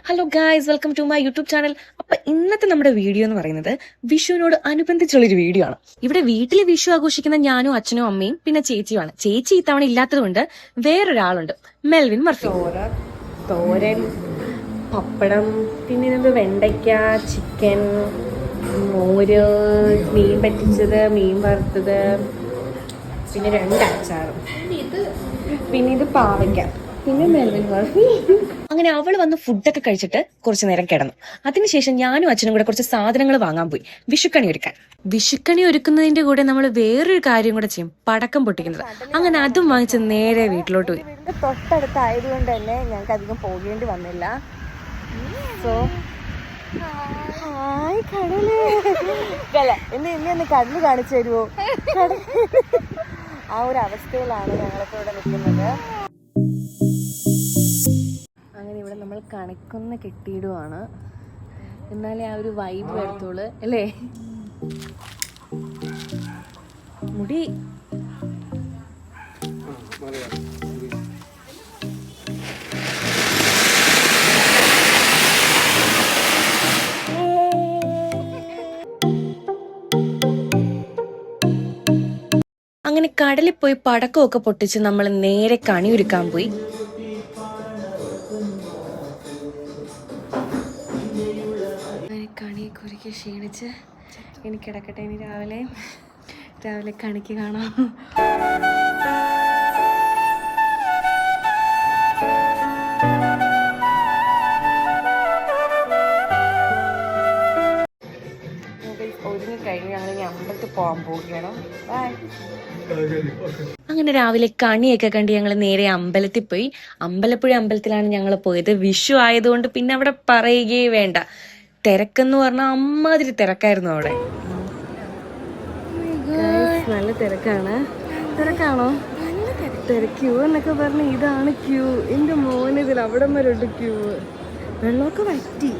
Hello guys, welcome to my YouTube channel. അപ്പൊ ഇന്നത്തെ നമ്മുടെ വീഡിയോ എന്ന് പറയുന്നത് വിഷുവിനോട് അനുബന്ധിച്ചുള്ളൊരു വീഡിയോ ആണ്. ഇവിടെ വീട്ടിൽ വിഷു ആഘോഷിക്കുന്ന ഞാനും അച്ഛനും അമ്മയും പിന്നെ ചേച്ചിയുമാണ്. ചേച്ചി ഇത്തവണ ഇല്ലാത്തതുകൊണ്ട് വേറൊരാളുണ്ട്, മെൽവിൻ മർഫി. തോരൻ, പപ്പടം, പിന്നെ ഇത് വെണ്ടയ്ക്ക, ചിക്കൻ, മോര്, മീൻ പറ്റിച്ചത്, മീൻ വറുത്തത്, പിന്നെ 2 അച്ചാറും, പിന്നെ ഇത് പാവയ്ക്ക, പിന്നെ മെൽവിൻ മർഫി. അങ്ങനെ അവൾ വന്ന് ഫുഡൊക്കെ കഴിച്ചിട്ട് കുറച്ചു നേരം കിടന്നു. അതിനുശേഷം ഞാനും അച്ഛനും കൂടെ കുറച്ച് സാധനങ്ങൾ വാങ്ങാൻ പോയി, വിഷുക്കണി ഒരുക്കാൻ. വിഷുക്കണി ഒരുക്കുന്നതിന്റെ കൂടെ നമ്മൾ വേറൊരു കാര്യം കൂടെ ചെയ്യും, പടക്കം പൊട്ടിക്കുന്നത്. അങ്ങനെ അതും വാങ്ങിച്ച് നേരെ വീട്ടിലോട്ട് പോയി. തൊട്ടടുത്തായതുകൊണ്ട് തന്നെ ഞങ്ങൾക്ക് അധികം പോകേണ്ടി വന്നില്ല. സോ ഹായ് കടല്, എന്നെ കടല് കാണിച്ചു തരുമോ? ആ ഒരു അവസ്ഥയിലാണ് ഞങ്ങളിപ്പോൾ ഇവിടെ നിൽക്കുന്നത്. അങ്ങനെ ഇവിടെ നമ്മൾ കണിക്കൊന്ന കെട്ടിയിടുവാണ്, എന്നാലേ ആ ഒരു വൈബ് വരത്തുള്ളൂ അല്ലേ? മുടി അങ്ങനെ കടലിൽ പോയി പടക്കമൊക്കെ പൊട്ടിച്ച് നമ്മൾ നേരെ കണി ഒരുക്കാൻ പോയി. കണിയൊക്കെ ഒരുക്കി ക്ഷീണിച്ച് ഇനി കിടക്കട്ടെ. ഇനി രാവിലെ കണിക്ക് കാണാം. ഒരുങ്ങി കഴിഞ്ഞ് ഞങ്ങൾ ഇനി അമ്പലത്തിൽ പോകാൻ പോവുകയാണ്. ബൈ. അങ്ങനെ രാവിലെ കണിയൊക്കെ കണ്ട് ഞങ്ങൾ നേരെ അമ്പലത്തിൽ പോയി. അമ്പലപ്പുഴ അമ്പലത്തിലാണ് ഞങ്ങൾ പോയത്. വിഷു ആയതുകൊണ്ട് പിന്നെ അവിടെ പറയുകയേ വേണ്ട, തിരക്കെന്ന് പറഞ്ഞാൽ അമ്മാതിരി തിരക്കായിരുന്നു അവിടെ. നല്ല തിരക്കാണോ? ക്യൂ എന്നൊക്കെ പറഞ്ഞ ഇതാണ് ക്യൂ. എന്റെ മോനിതിൽ അവിടെ വരെ ക്യൂ. വെള്ളമൊക്കെ വറ്റി.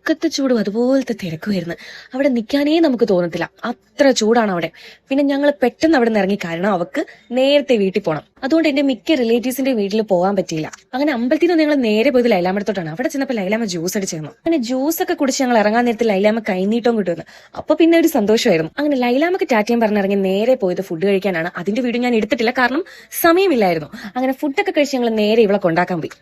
ഒടുക്കത്തെ ചൂടും അതുപോലത്തെ തിരക്കുമായിരുന്നു. അവിടെ നിൽക്കാനേ നമുക്ക് തോന്നത്തില്ല, അത്ര ചൂടാണ് അവിടെ. പിന്നെ ഞങ്ങൾ പെട്ടെന്ന് അവിടെ നിന്ന് ഇറങ്ങി, കാരണം അവർക്ക് നേരത്തെ വീട്ടിൽ പോകണം. അതുകൊണ്ട് എന്റെ മിക്ക റിലേറ്റീവ്സിന്റെ വീട്ടിൽ പോകാൻ പറ്റിയില്ല. അങ്ങനെ അമ്പലത്തിൽ നിന്ന് ഞങ്ങൾ നേരെ പോയത് ലൈലാമടത്തോട്ടാണ്. അവിടെ ചെന്നപ്പോൾ ലൈലാമ ജ്യൂസ് അടിച്ചു തന്നു. അങ്ങനെ ജ്യൂസ് ഒക്കെ കുടിച്ച് ഞങ്ങൾ ഇറങ്ങാൻ നേരത്തെ ലൈലാമ കൈനീട്ടവും കിട്ടുമെന്ന്. അപ്പൊ പിന്നെ ഒരു സന്തോഷമായിരുന്നു. അങ്ങനെ ലൈലാമക്ക് ടാറ്റയും പറഞ്ഞിറങ്ങി നേരെ പോയത് ഫുഡ് കഴിക്കാനാണ്. അതിന്റെ വീഡിയോ ഞാൻ എടുത്തിട്ടില്ല, കാരണം സമയമില്ലായിരുന്നു. അങ്ങനെ ഫുഡൊക്കെ കഴിച്ച് ഞങ്ങൾ നേരെ ഇവളെ കൊണ്ടാക്കാൻ പോയി.